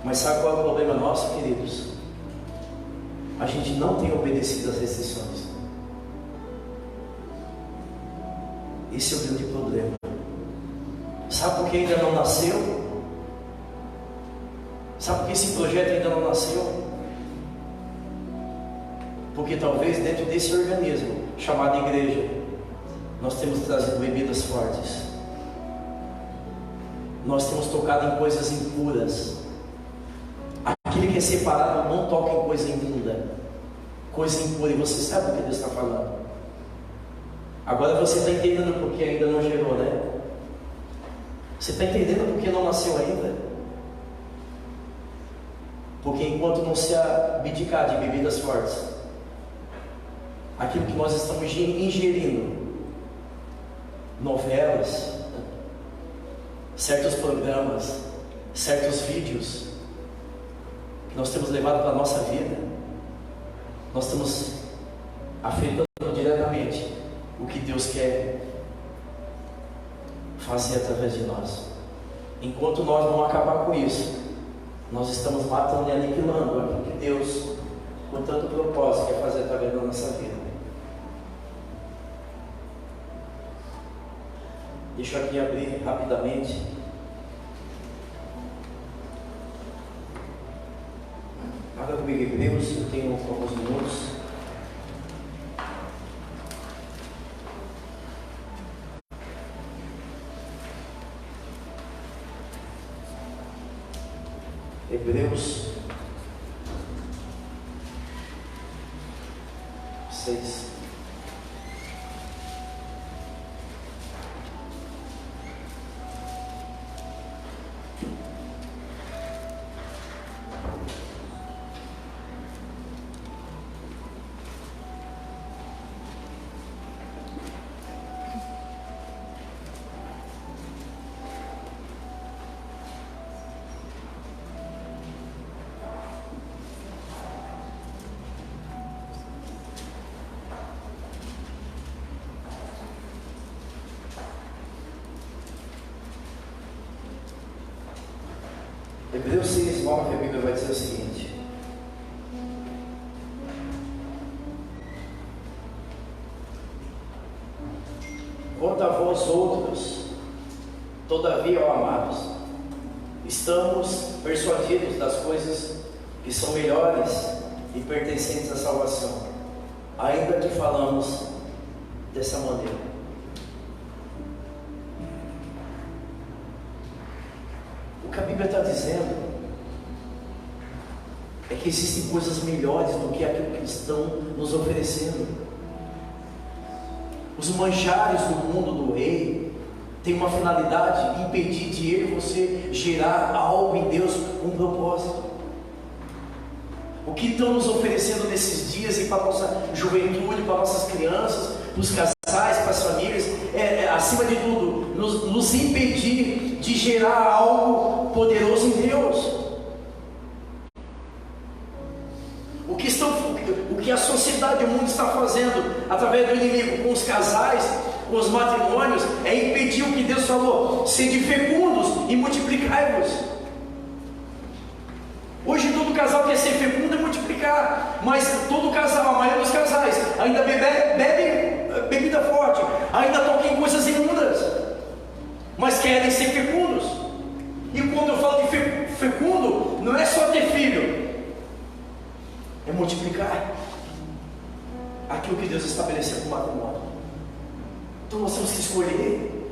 Speaker 1: Mas sabe qual é o problema nosso, queridos? A gente não tem obedecido às restrições. Esse é o grande problema. Sabe por que ainda não nasceu? Sabe por que esse projeto ainda não nasceu? Porque talvez dentro desse organismo chamado igreja, nós temos trazido bebidas fortes. Nós temos tocado em coisas impuras. Aquele que é separado não toca em coisa imunda, coisa impura. E você sabe o que Deus está falando. Agora você está entendendo porque ainda não gerou, né? Você está entendendo porque não nasceu ainda? Porque enquanto não se abdicar de bebidas fortes, aquilo que nós estamos ingerindo, novelas, certos programas, certos vídeos, que nós temos levado para a nossa vida, nós estamos afetando diretamente o que Deus quer fazer através de nós. Enquanto nós não acabar com isso, nós estamos matando e aniquilando aquilo que Deus, com tanto propósito, quer fazer através da nossa vida. Deixa eu aqui abrir rapidamente. Abra comigo Hebreus, eu tenho alguns minutos. Hebreus 6. Hebreus 6, 9, a Bíblia vai dizer o seguinte: quanto a vós outros, todavia, ó amados, estamos persuadidos das coisas que são melhores e pertencentes à salvação, ainda que falamos dessa maneira. O que a Bíblia está dizendo é que existem coisas melhores do que aquilo que estão nos oferecendo. Os manjares do mundo do rei têm uma finalidade: impedir de eu e você gerar algo em Deus com um propósito. O que estão nos oferecendo nesses dias e para a nossa juventude, para nossas crianças, para os casais, para as famílias, acima de tudo, nos impedir de gerar algo poderoso em Deus. O que a sociedade, o mundo está fazendo através do inimigo com os casais, com os matrimônios, é impedir o que Deus falou: sede fecundos e multiplicai-vos. Hoje todo casal quer ser fecundo e multiplicar, mas todo casal, a maioria dos casais, ainda bebe bebida forte, ainda tocam em coisas imundas, mas querem ser fecundos. E quando eu falo de fecundo, não é só ter filho, é multiplicar aquilo que Deus estabeleceu para o matrimônio. Então nós temos que escolher.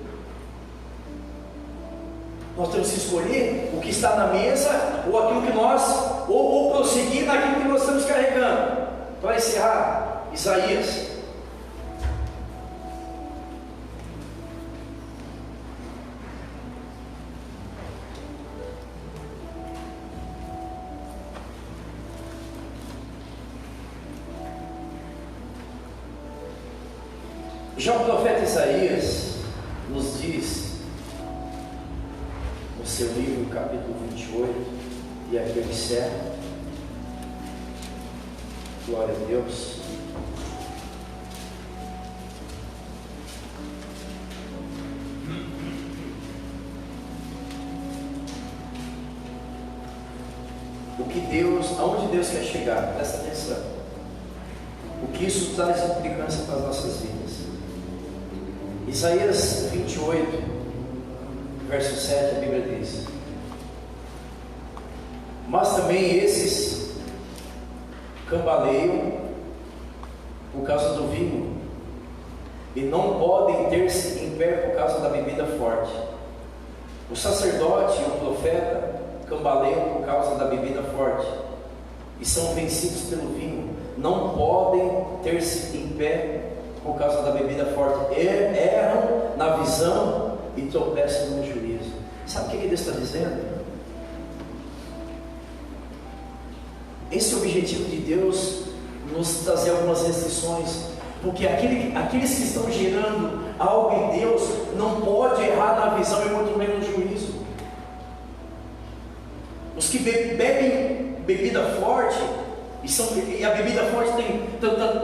Speaker 1: Nós temos que escolher o que está na mesa, ou aquilo que nós, ou prosseguir naquilo que nós estamos carregando. Para encerrar, Isaías. Já o profeta Isaías nos diz, no seu livro, capítulo 28, e aqui eu encerro, glória a Deus. O que Deus, aonde Deus quer chegar, presta atenção, o que isso traz implicância para as nossas vidas. Isaías 28, verso 7, a Bíblia diz: mas também esses cambaleiam por causa do vinho, e não podem ter-se em pé por causa da bebida forte. O sacerdote e o profeta cambaleiam por causa da bebida forte, e são vencidos pelo vinho, não podem ter-se em pé por causa da bebida forte, erram na visão e tropeçam no juízo. Sabe o que Deus está dizendo? Esse é o objetivo de Deus, nos trazer algumas restrições, porque aqueles que estão gerando algo em Deus não pode errar na visão e muito menos no juízo. Os que bebem bebida forte, e a bebida forte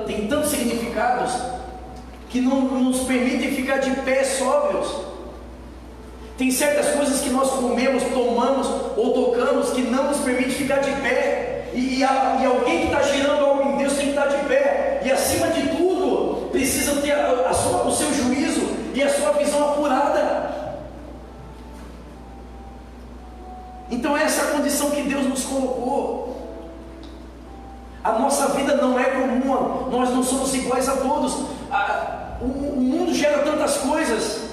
Speaker 1: tem tantos significados que não nos permitem ficar de pé sóbrios. Tem certas coisas que nós comemos, tomamos ou tocamos que não nos permite ficar de pé, e alguém que está gerando algo em Deus tem que estar de pé, e acima de tudo precisa ter o seu juízo e a sua visão apurada. Então essa é a condição que Deus nos colocou. A nossa vida não é comum, nós não somos iguais a todos. O mundo gera tantas coisas,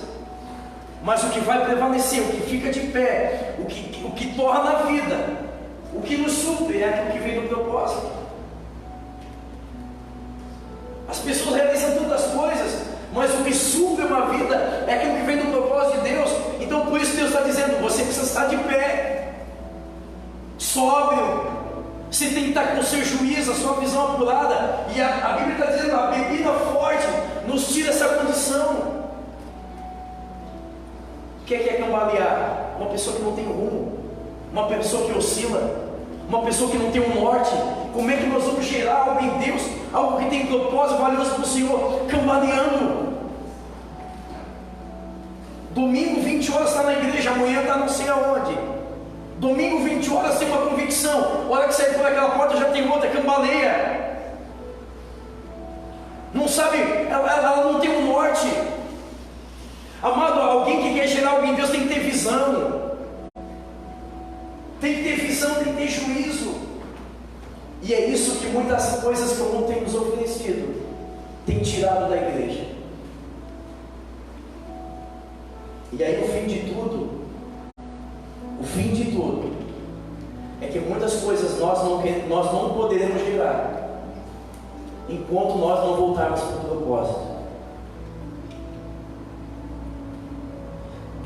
Speaker 1: mas o que vai prevalecer, o que fica de pé, o que torna a vida, o que nos supre é aquilo que vem do propósito. As pessoas realizam tantas coisas, mas o que supre uma vida é aquilo que vem do propósito de Deus. Então por isso Deus está dizendo, você precisa estar de pé, sóbrio. Você tem que estar com o seu juízo, a sua visão apurada. E a Bíblia está dizendo, a bebida forte nos tira essa condição. O que é cambalear? Uma pessoa que não tem rumo, uma pessoa que oscila, uma pessoa que não tem um norte. Como é que nós vamos gerar algo em Deus, algo que tem propósito valioso para o Senhor, cambaleando? Domingo 20 horas está na igreja, amanhã está não sei aonde. Domingo 20 horas tem uma convicção, a hora que sair por aquela porta já tem outra, cambaleia. Não sabe, ela não tem um norte. Amado, alguém que quer gerar algo em Deus tem que ter visão. Tem que ter visão, tem que ter juízo. E é isso que muitas coisas que o mundo tem nos oferecido tem tirado da igreja. E aí no fim de tudo, o fim de tudo é que muitas coisas nós não poderemos gerar enquanto nós não voltarmos para o propósito.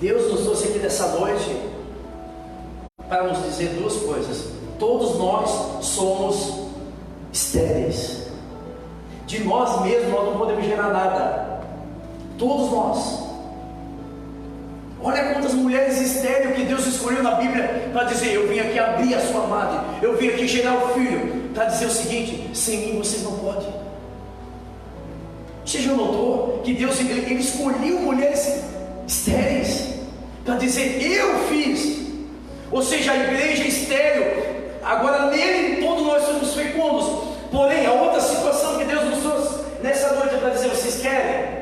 Speaker 1: Deus nos trouxe aqui nessa noite para nos dizer duas coisas. Todos nós somos estéreis. De nós mesmos nós não podemos gerar nada. Todos nós. Olha quantas mulheres estéreis que Deus escolheu na Bíblia para dizer, eu vim aqui abrir a sua madre, eu vim aqui gerar o filho, para dizer o seguinte, sem mim vocês não podem. Você já notou que Deus ele escolheu mulheres estéreis para dizer, eu fiz. Ou seja, a igreja é estéril. Agora nele todos nós somos fecundos. Porém, a outra situação que Deus nos trouxe nessa noite é para dizer, vocês querem?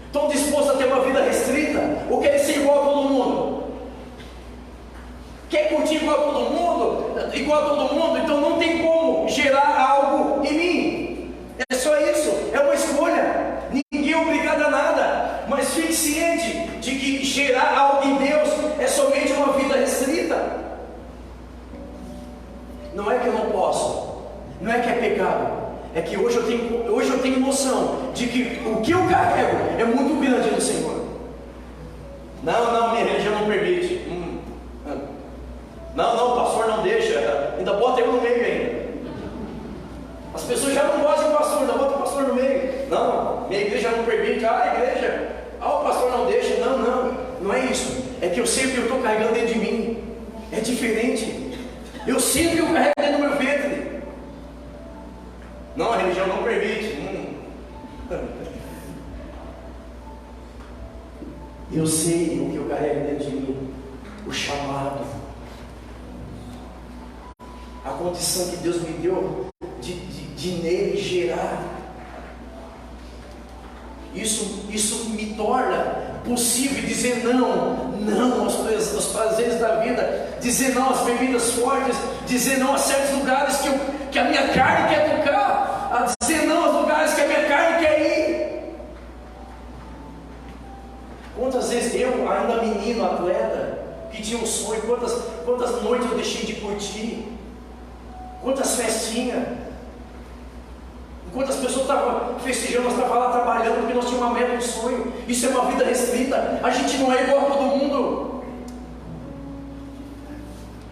Speaker 1: Estão dispostos a ter uma vida restrita? Ou querem ser igual a todo mundo? Quer curtir igual a todo mundo? Igual a todo mundo? Então não tem como gerar algo em mim. É só isso, é uma escolha. Ninguém é obrigado a nada. Mas fique ciente de que gerar algo em Deus é somente uma vida restrita. Não é que eu não posso, não é que é pecado. É que hoje eu tenho noção de que o que eu carrego é muito grande no Senhor. Não, minha religião não permite. Não, o pastor não deixa. Ainda bota eu no meio ainda. As pessoas já não gostam do pastor, ainda bota o pastor no meio. Não, minha igreja não permite. A igreja, o pastor não deixa. Não é isso. É que eu sei que eu estou carregando dentro de mim. É diferente. Eu sinto que eu carrego dentro do meu ventre. Não, a religião não permite. Eu sei o que eu carrego dentro de mim. O chamado. A condição que Deus me deu de nele gerar. Isso me torna possível dizer não aos prazeres da vida, dizer não às bebidas fortes, dizer não a certos lugares que a minha carne quer tocar, a dizer não aos lugares que a minha carne quer ir. Quantas vezes eu, ainda menino, atleta, que tinha um sonho, quantas noites eu deixei de curtir, quantas festinhas, enquanto as pessoas estavam festejando, nós estávamos lá trabalhando, porque nós tínhamos uma meta, um sonho. Isso é uma vida restrita. A gente não é igual a todo mundo,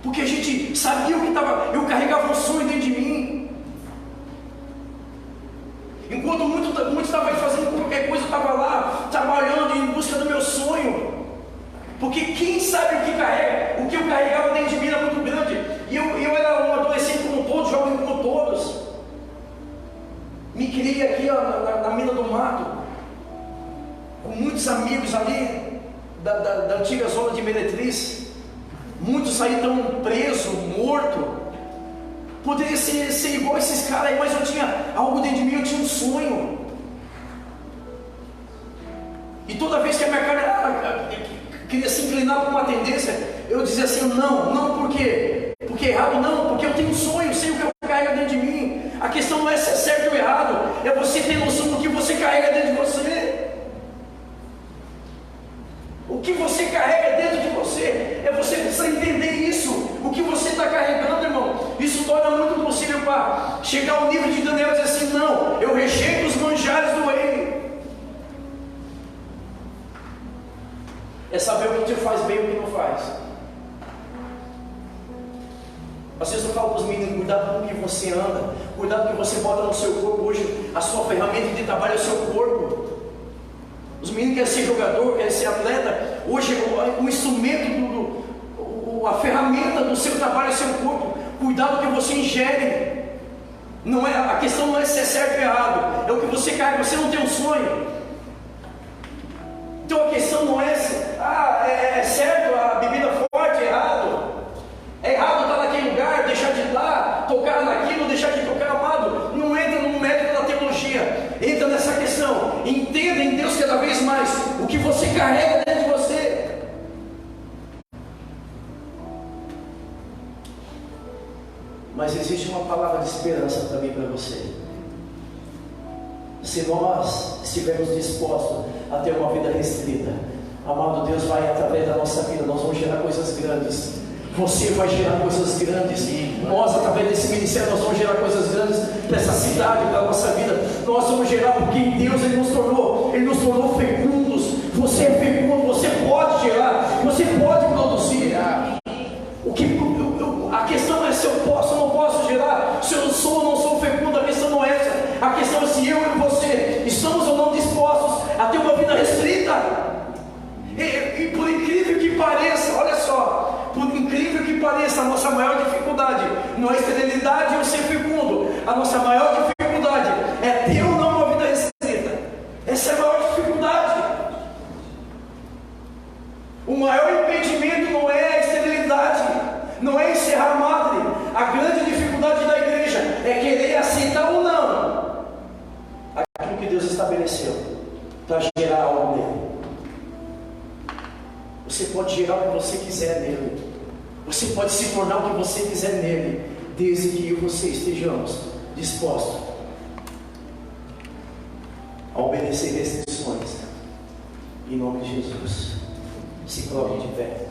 Speaker 1: porque a gente sabia o que estava, eu carregava um sonho dentro de mim. Enquanto muitos estavam fazendo qualquer coisa, eu estava lá trabalhando em busca do meu sonho, porque quem sabe o que carrega, o que eu carregava dentro de mim era muito grande. E eu era um adolescente como todos, jovem como todos. Me criei aqui na mina do mato, com muitos amigos ali da antiga zona de Meretriz. Muitos saíram presos, mortos. Poderia ser igual a esses caras aí, mas eu tinha algo dentro de mim, eu tinha um sonho. E toda vez que a minha carne queria se inclinar para uma tendência, eu dizer assim, não por quê? Porque é errado, não, porque eu tenho um sonho, sei o que eu carrego dentro de mim. A questão não é se é certo ou errado, é você ter noção do que você carrega dentro de você. O que você carrega dentro de você, é você precisar entender isso. O que você está carregando, irmão, isso torna muito possível para chegar ao nível de Daniel e dizer assim, não, eu rejeito os manjares do rei. É saber o que te faz bem e o que não faz. Às vezes eu falo para os meninos, cuidado com o que você anda, cuidado com o que você bota no seu corpo. Hoje a sua ferramenta de trabalho é o seu corpo. Os meninos querem ser jogador, querem ser atleta. Hoje o instrumento, a ferramenta do seu trabalho é o seu corpo. Cuidado com o que você ingere. Não é, a questão não é se é certo ou errado, é o que você carrega. Você não tem um sonho, então a questão não é se é certo a bebida forte, é errado. É errado estar naquele lugar, deixar de estar, tocar naquilo, deixar de tocar, amado. Não entra no mérito da teologia, entra nessa questão. Entenda em Deus cada vez mais o que você carrega dentro de você. Mas existe uma palavra de esperança também para você. Se nós estivermos dispostos a ter uma vida restrita, amado, Deus vai através da nossa vida, nós vamos gerar coisas grandes. Você vai gerar coisas grandes. Nós, através desse ministério, nós vamos gerar coisas grandes para essa cidade, para a nossa vida. Nós vamos gerar porque em Deus Ele nos tornou fecundos. Você é fecundo, você pode gerar, você pode produzir. A questão é se eu posso ou não posso gerar, se eu sou ou não sou fecundo. A questão não é essa. A questão é se eu e você estamos ou não dispostos a ter uma vida restrita. E por incrível que pareça, olha só, por incrível que pareça, a nossa maior dificuldade não é a esterilidade ou ser fecundo. A nossa maior dificuldade é ter ou não uma vida restrita. Essa é a maior dificuldade. O maior impedimento não é a esterilidade, não é encerrar a madre. A grande dificuldade da igreja é querer aceitar ou não aquilo que Deus estabeleceu para gerar algo nele. Você pode gerar o que você quiser nele, você pode se tornar o que você quiser nele, desde que eu e você estejamos dispostos a obedecer restrições. Em nome de Jesus, se coloque de pé.